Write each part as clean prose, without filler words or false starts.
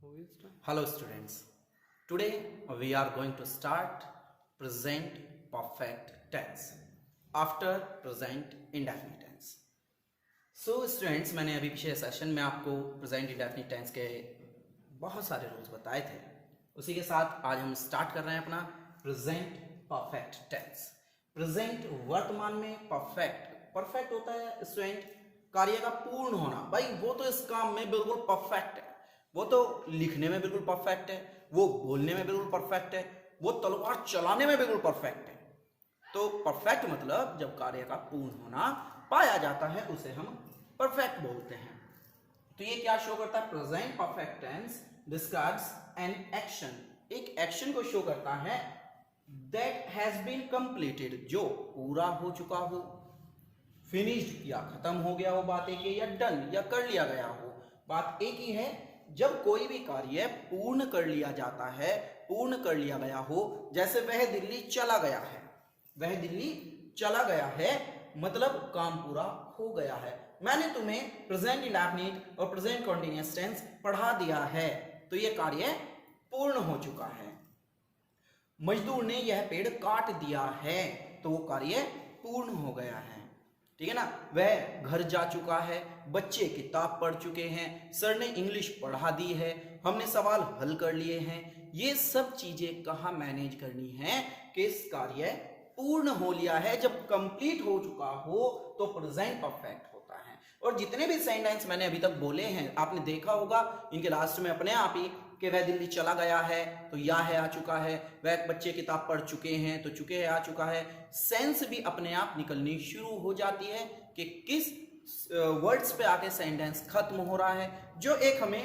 Hello students. Today we are going to start present perfect tense after present indefinite tense. So students, मैंने अभी पिछले session में आपको present indefinite tense के बहुत सारे रूल्स बताए थे. उसी के साथ आज हम स्टार्ट कर रहे हैं अपना present perfect tense. present वर्तमान में perfect होता है स्टूडेंट कार्य का पूर्ण होना. भाई वो तो इस काम में बिल्कुल परफेक्ट है, वो तो लिखने में बिल्कुल परफेक्ट है, वो बोलने में बिल्कुल परफेक्ट है, वो तलवार चलाने में बिल्कुल परफेक्ट है. तो परफेक्ट मतलब जब कार्य का पूर्ण होना पाया जाता है उसे हम परफेक्ट बोलते हैं. तो ये क्या शो करता है? Present perfect tense describes an action. एक एक्शन को शो करता है दैट हैज बीन कंप्लीटेड, जो पूरा हो चुका हो, फिनिश्ड या खत्म हो गया हो बात एक है, या डन या कर लिया गया हो बात एक ही है. जब कोई भी कार्य पूर्ण कर लिया जाता है, पूर्ण कर लिया गया हो, जैसे वह दिल्ली चला गया है, वह दिल्ली चला गया है मतलब काम पूरा हो गया है. मैंने तुम्हें प्रेजेंट इंडेफिनिट और प्रेजेंट कंटीन्यूअस टेंस पढ़ा दिया है, तो यह कार्य पूर्ण हो चुका है. मजदूर ने यह पेड़ काट दिया है, तो वो कार्य पूर्ण हो गया है. ठीक है ना. वह घर जा चुका है, बच्चे किताब पढ़ चुके हैं, सर ने इंग्लिश पढ़ा दी है, हमने सवाल हल कर लिए हैं. ये सब चीजें कहाँ मैनेज करनी है कि इस कार्य पूर्ण हो लिया है. जब कंप्लीट हो चुका हो तो प्रेजेंट परफेक्ट होता है. और जितने भी सेंटेंस मैंने अभी तक बोले हैं आपने देखा होगा, इनके लास्ट में अपने आप ही कि वह दिल्ली चला गया है तो या है आ चुका है, वह बच्चे किताब पढ़ चुके हैं तो चुके है आ चुका है. सेंस भी अपने आप निकलनी शुरू हो जाती है कि किस वर्ड्स पे आके सेंटेंस खत्म हो रहा है, जो एक हमें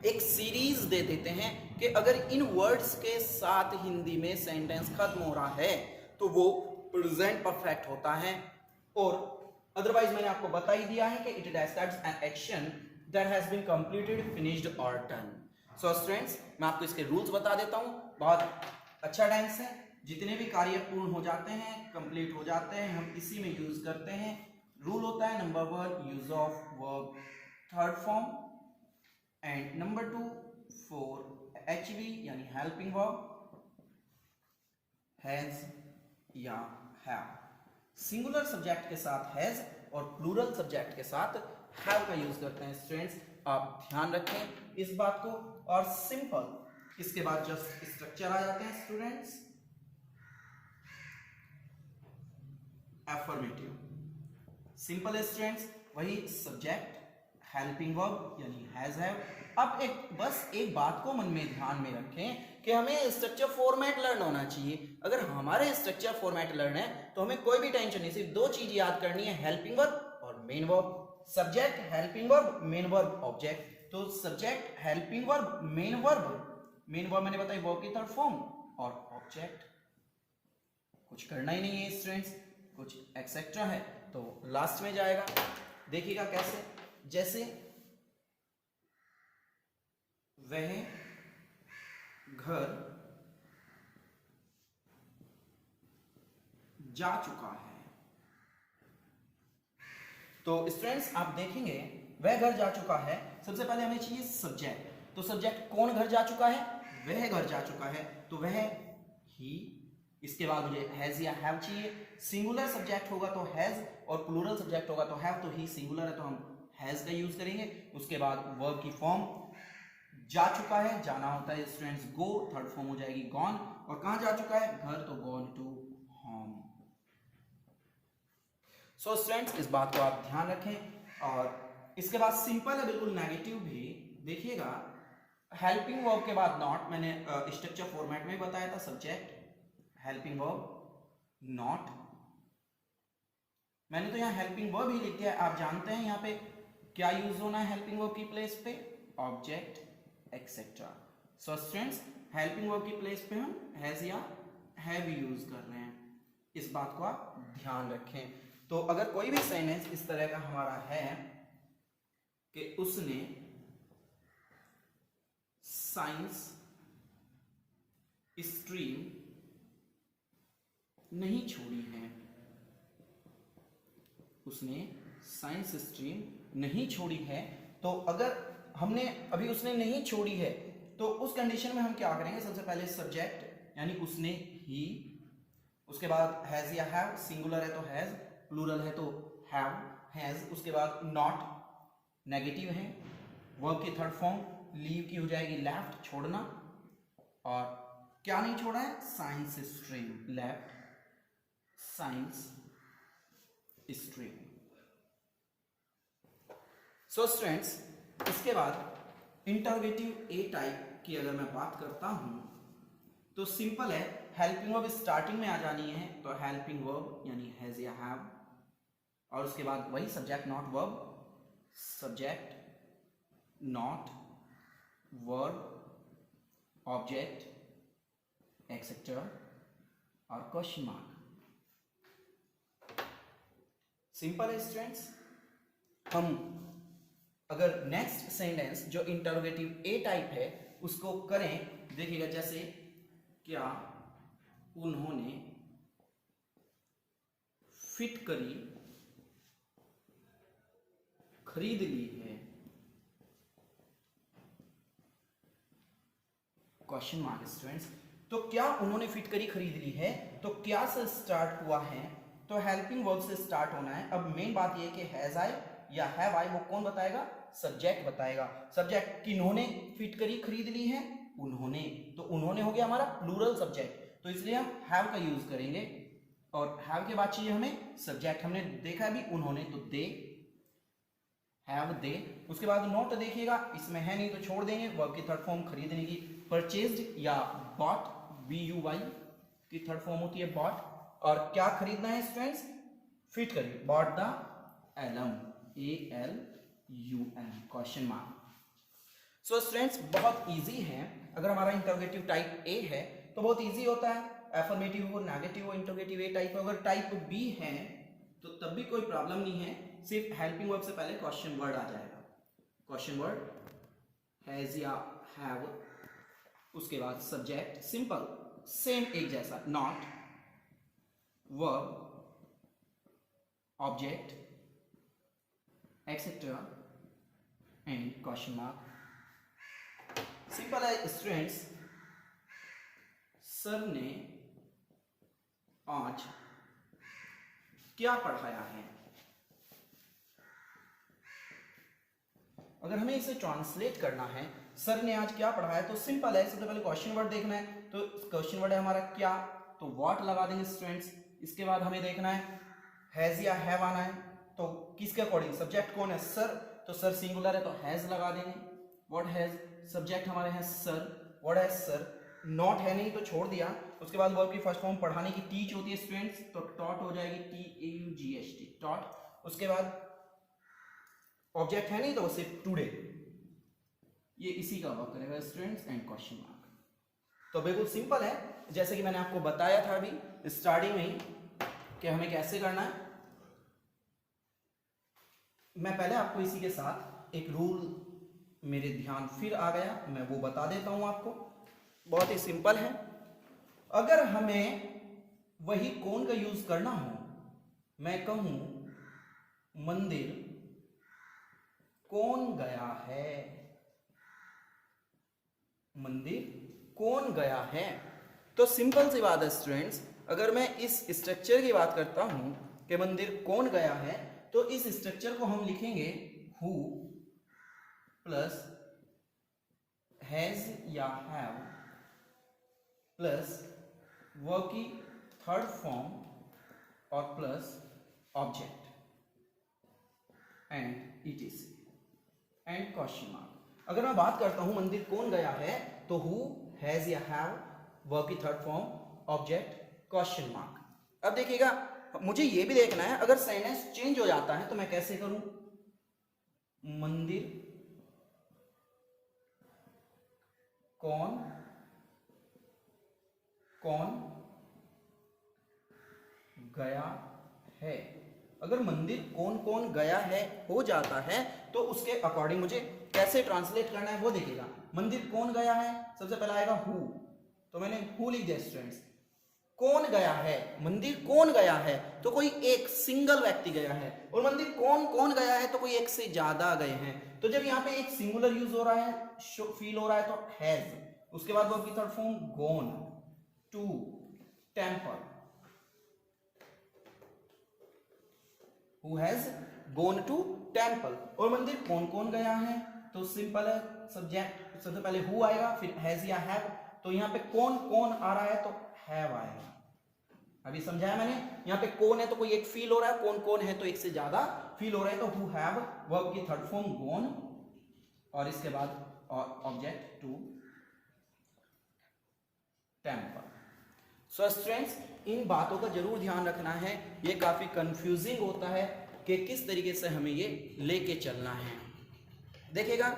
एक सीरीज दे देते हैं कि अगर इन वर्ड्स के साथ हिंदी में सेंटेंस खत्म हो रहा है तो वो प्रेजेंट परफेक्ट होता है. और अदरवाइज मैंने आपको बता ही दिया है कि it describes an action that has been completed, finished और डन. सो स्टूडेंट्स, मैं आपको इसके रूल्स बता देता हूं. बहुत अच्छा टेंस है, जितने भी कार्य पूर्ण हो जाते हैं, कंप्लीट हो जाते हैं, हम इसी में यूज करते हैं. रूल होता है number 1 use of verb third form, and number 2 for HV यानी हेल्पिंग वर्ब हैज या हैव. सिंगुलर सब्जेक्ट के साथ हैज और प्लूरल सब्जेक्ट के साथ हैव का यूज करते हैं. स्टूडेंट्स आप ध्यान रखें इस बात को. और सिंपल, इसके बाद जस्ट स्ट्रक्चर आ जाते हैं स्टूडेंट्स. एफर्मेटिव सिंपल स्टूडेंट्स, वही सब्जेक्ट हेल्पिंग वर्ब यानी हैज हैव. अब बस एक बात को मन में ध्यान में रखें कि हमें स्ट्रक्चर फॉर्मेट लर्न होना चाहिए. अगर हमारे स्ट्रक्चर फॉर्मेट लर्न है तो हमें कोई भी टेंशन नहीं, सिर्फ दो चीज याद करनी है, हेल्पिंग वर्ब और main verb. Subject helping verb, main verb object. तो subject helping verb, main verb मैंने बताई वर्ब की थर्ड फॉर्म, और ऑब्जेक्ट. कुछ करना ही नहीं है स्टूडेंट्स, कुछ एक्सेट्रा है तो लास्ट में जाएगा. देखिएगा कैसे, जैसे वह घर जा चुका है. तो स्टूडेंट्स आप देखेंगे वह घर जा चुका है, सबसे पहले हमें चाहिए सब्जेक्ट. तो सब्जेक्ट कौन घर जा चुका है? वह घर जा चुका है, तो वह ही. इसके बाद मुझे हैज या हैव चाहिए. सिंगुलर सब्जेक्ट होगा तो हैज और प्लूरल सब्जेक्ट होगा तो हैव. तो ही सिंगुलर है तो हम हैज का यूज करेंगे. उसके बाद वर्ब की फॉर्म जा चुका है, जाना होता है स्टूडेंट्स गो, थर्ड फॉर्म हो जाएगी गॉन. और कहां जा चुका है? घर, तो gone to home. So students इस बात को आप ध्यान रखें. और इसके बाद सिंपल है बिल्कुल नेगेटिव भी. देखिएगा हेल्पिंग वर्ब के बाद नॉट, मैंने स्ट्रक्चर फॉर्मेट में बताया था. सब्जेक्ट हेल्पिंग वर्ब नॉट, मैंने तो यहां हेल्पिंग वर्ब ही लिख दिया है. आप जानते हैं यहां पे क्या यूज होना है हेल्पिंग वर्ब की प्लेस पे? Object etcetera. So students helping verb की प्लेस पे हम हैज या हैव यूज कर रहे हैं. इस बात को आप ध्यान रखें. तो अगर कोई भी सेंटेंस इस तरह का हमारा है कि उसने साइंस स्ट्रीम नहीं छोड़ी है, उसने साइंस स्ट्रीम नहीं छोड़ी है, तो अगर हमने अभी उसने नहीं छोड़ी है, तो उस कंडीशन में हम क्या करेंगे, सबसे पहले सब्जेक्ट यानी उसने ही, उसके बाद हैज या हैव, सिंगुलर है तो हैज, प्लूरल है तो हैव हैज, उसके बाद नॉट नेगेटिव है, वर्ब की थर्ड फॉर्म लीव की हो जाएगी लेफ्ट, छोड़ना, और क्या नहीं छोड़ा है, science stream, left science stream. So students, इसके बाद इंटरोगेटिव ए टाइप की अगर मैं बात करता हूं तो सिंपल है, हेल्पिंग वर्ब स्टार्टिंग में आ जानी है, तो हेल्पिंग वर्ब यानी हैज या हैव, और उसके बाद वही subject not verb, subject not verb, object etcetera और क्वेश्चन मार्क। सिंपल है स्टूडेंट्स। हम अगर नेक्स्ट सेंटेंस जो इंटरोगेटिव ए टाइप है उसको करें, देखिएगा जैसे क्या उन्होंने फिट करी खरीद ली है, क्वेश्चन मार्क स्टूडेंट्स। तो क्या उन्होंने फिट करी खरीद ली है, तो क्या से स्टार्ट हुआ है, तो हेल्पिंग वर्ब से स्टार्ट होना है। अब मेन बात यह कि हैज आई या हैव आई वो कौन बताएगा, सब्जेक्ट बताएगा। सब्जेक्ट किन्होंने फिट करी खरीद ली है, उन्होंने, तो उन्होंने हो गया हमारा प्लूरल सब्जेक्ट, तो इसलिए हम हैव का यूज करेंगे, और हैव के बाद चाहिए हमें सब्जेक्ट, हमने देखा है भी उन्होंने, तो दे हैव दे। उसके बाद नॉट देखिएगा, इसमें है नहीं तो छोड़ देंगे, वर्ब की थर्ड फॉर्म खरीदने की परचेज्ड या बॉट, BUY की थर्ड फॉर्म होती है बॉट, और क्या खरीदना है स्टूडेंट्स, फिट करिए, bought the alum, ALUM, question mark. So students बहुत इजी है, अगर हमारा इंटरोगेटिव टाइप ए है तो बहुत इजी होता है, एफर्मेटिव हो, नेगेटिव हो, इंटरोगेटिव ए टाइप हो। अगर टाइप बी है तो तब भी कोई प्रॉब्लम नहीं है, सिर्फ हेल्पिंग वर्ब से पहले क्वेश्चन वर्ड आ जाएगा, क्वेश्चन वर्ड हैज या हैव, उसके बाद सब्जेक्ट सिंपल सेम एक जैसा, not verb object etcetera and question mark. Simple है स्टूडेंट्स। सर ने आज क्या पढ़ाया है, अगर हमें इसे ट्रांसलेट करना है, सर ने आज क्या पढ़ाया, तो सिंपल है, सबसे पहले क्वेश्चन वर्ड देखना है, तो क्वेश्चन वर्ड है हमारा क्या, तो व्हाट लगा देंगे स्टूडेंट्स। इसके बाद हमें देखना है हैज या हैव आना है, तो किसके अकॉर्डिंग, सब्जेक्ट कौन है, सर, तो सर सिंगुलर है तो हैज लगा देंगे, व्हाट हैज, सब्जेक्ट हमारे हैं sir, what has sir, not है नहीं तो छोड़ दिया। उसके बाद वर्ब की फर्स्ट फॉर्म पढ़ाने की टीच होती है स्टूडेंट्स, तो टॉट हो जाएगी, TAUGHT टॉट। उसके बाद ऑब्जेक्ट है नहीं तो सिर्फ टुडे, ये इसी का वर्क करेगा स्टूडेंट्स, एंड क्वेश्चन मार्क। तो बिल्कुल सिंपल है, जैसे कि मैंने आपको बताया था अभी स्टार्टिंग में ही कि हमें कैसे करना है। मैं पहले आपको इसी के साथ एक रूल मेरे ध्यान फिर आ गया, मैं वो बता देता हूं आपको, बहुत ही सिंपल है। अगर हमें वही कौन का यूज करना हो, मैं कहूं मंदिर कौन गया है, मंदिर कौन गया है, तो सिंपल सी बात है स्टूडेंट्स, अगर मैं इस स्ट्रक्चर की बात करता हूं कि मंदिर कौन गया है, तो इस स्ट्रक्चर को हम लिखेंगे हु प्लस हैज या हैव प्लस वर्ब की थर्ड फॉर्म और plus object and ETC and question mark. अगर मैं बात करता हूं मंदिर कौन गया है, तो हु हैज या हैव, वर्ब की third form, object, question mark. अब देखिएगा मुझे यह भी देखना है, अगर सेंटेंस चेंज हो जाता है तो मैं कैसे करूं, मंदिर कौन कौन गया है। अगर मंदिर कौन कौन गया है हो जाता है तो उसके अकॉर्डिंग मुझे कैसे ट्रांसलेट करना है वो देखिएगा। मंदिर कौन गया है, सबसे पहला आएगा हु, तो मैंने हु लिख दिया स्टूडेंट्स। कौन गया है, मंदिर कौन गया है, तो कोई एक सिंगल व्यक्ति गया है। और मंदिर कौन कौन गया है, तो कोई एक से ज्यादा गए हैं। तो जब यहाँ पे एक सिंगुलर यूज हो रहा है, फील हो रहा है, तो हैज। उसके बाद वर्ब की third form gone to temple, who has gone to temple. और मंदिर कौन कौन गया है, तो सिंपल है, सब्जेक्ट सबसे पहले हु आएगा, फिर हैज या हैव। तो यहाँ पे कौन कौन आ रहा है, तो हैव आएगा। अभी समझाया मैंने, यहाँ पे कौन है तो कोई एक फील हो रहा है, कौन कौन है तो एक से ज्यादा फील हो रहा है, तो हु हैव, वर्ब की थर्ड फॉर्म गॉन, और इसके बाद object to temple. So students, इन बातों का जरूर ध्यान रखना है, ये काफी कंफ्यूजिंग होता है कि किस तरीके से हमें ये लेके चलना है। देखिएगा,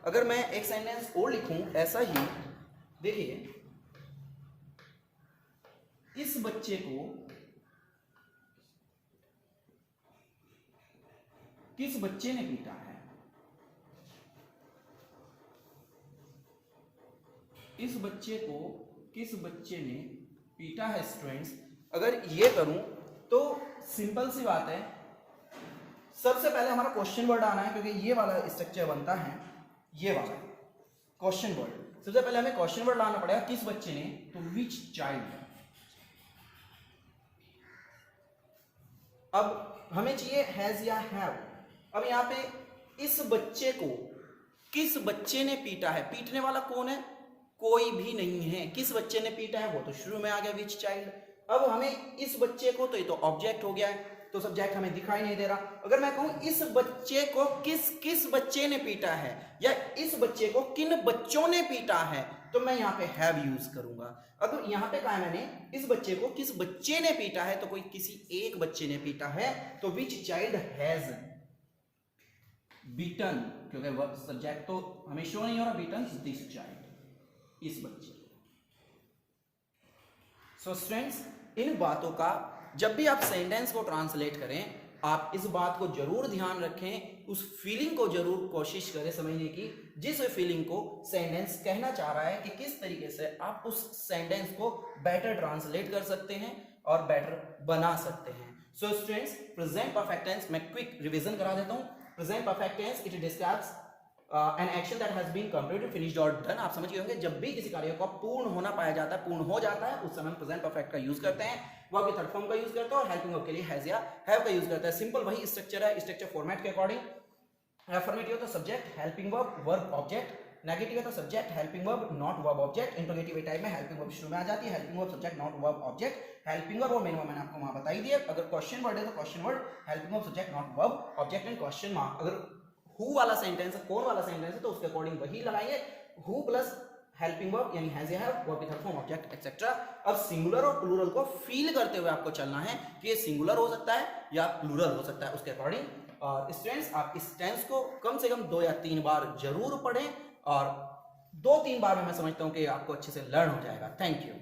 अगर मैं एक सेंटेंस और लिखूं ऐसा ही, देखिए, इस बच्चे को किस बच्चे ने पीटा है, इस बच्चे को किस बच्चे ने पीटा है। स्टूडेंट्स, अगर ये करूं तो सिंपल सी बात है, सबसे पहले हमारा क्वेश्चन वर्ड आना है, क्योंकि ये वाला स्ट्रक्चर बनता है, ये वाला क्वेश्चन वर्ड। सबसे पहले हमें क्वेश्चन वर्ड लाना पड़ेगा, किस बच्चे ने, तो विच चाइल्ड। अब हमें चाहिए हैज या हैव। अब यहाँ पे इस बच्चे को किस बच्चे ने पीटा है, पीटने वाला कौन है, कोई भी नहीं है। किस बच्चे ने पीटा है, वो तो शुरू में आ गया, विच चाइल्ड। अब हमें इस बच्चे को, तो ये तो ऑब्जेक्ट हो गया है, तो सब्जेक्ट हमें दिखाई नहीं दे रहा। अगर मैं कहूं इस बच्चे को किस किस बच्चे ने पीटा है, या इस बच्चे को किन बच्चों ने पीटा है, तो मैं यहाँ पे हैव यूज करूंगा। अब यहाँ पे कहा है मैंने, इस बच्चे को किस बच्चे ने पीटा है, तो कोई किसी एक बच्चे ने पीटा है, तो विच चाइल्ड हैज बीटन, क्योंकि सब्जेक्ट तो हमें शो नहीं हो रहा, बीटन दिस चाइल्ड, इस बच्चे। सो स्टूडेंट्स, इन बातों का जब भी आप सेंटेंस को ट्रांसलेट करें, आप इस बात को जरूर ध्यान रखें, उस फीलिंग को जरूर कोशिश करें समझने की, जिस फीलिंग को सेंटेंस कहना चाह रहा है, कि किस तरीके से आप उस सेंटेंस को बेटर ट्रांसलेट कर सकते हैं और बेटर बना सकते हैं। So students, present perfect tense मैं क्विक रिवीजन करा देता हूं। Present perfect tense, it describes an action that has been completed, finished और डन। आप समझ गए होंगे, जब भी किसी कार्य का पूर्ण होना पाया जाता है, पूर्ण हो जाता है, उस समय हम प्रेजेंट परफेक्ट का यूज करते हैं। वर्ब के थर्ड फॉर्म का यूज करते हैं, और हेल्पिंग वर्ब के लिए हैज या हैव का यूज करते हैं। सिंपल वही स्ट्रक्चर है, स्ट्रक्चर फॉर्मेट के अकॉर्डिंग। अफर्मेटिव तो subject, helping verb, verb object. Negative है तो subject, helping verb, not verb object. Interrogative type में हेल्पिंग वर्ब शुरू में आ जाती है, helping verb subject, not verb object. Helping verb और मेन वर्ब मैंने आपको वहां बताई दिया। अगर क्वेश्चन वर्ड है तो question word, helping verb subject, not verb object and question mark. अगर हु वाला सेंटेंस है, कौन वाला सेंटेंस है, तो उसके अकॉर्डिंग वही लगाएंगे, हु प्लस हेल्पिंग वर्ब यानी हैज या हैव, वर्ब की थर्ड फॉर्म ऑब्जेक्ट एक्सेट्रा। अब सिंगुलर और प्लूरल को फील करते हुए आपको चलना है कि ये सिंगुलर हो सकता है या प्लूरल हो सकता है, उसके अकॉर्डिंग। और स्टूडेंट्स, आप इस टेंस को कम से कम 2 या 3 बार जरूर पढ़ें, और 2-3 बार में मैं समझता हूं कि आपको अच्छे से लर्न हो जाएगा। Thank you.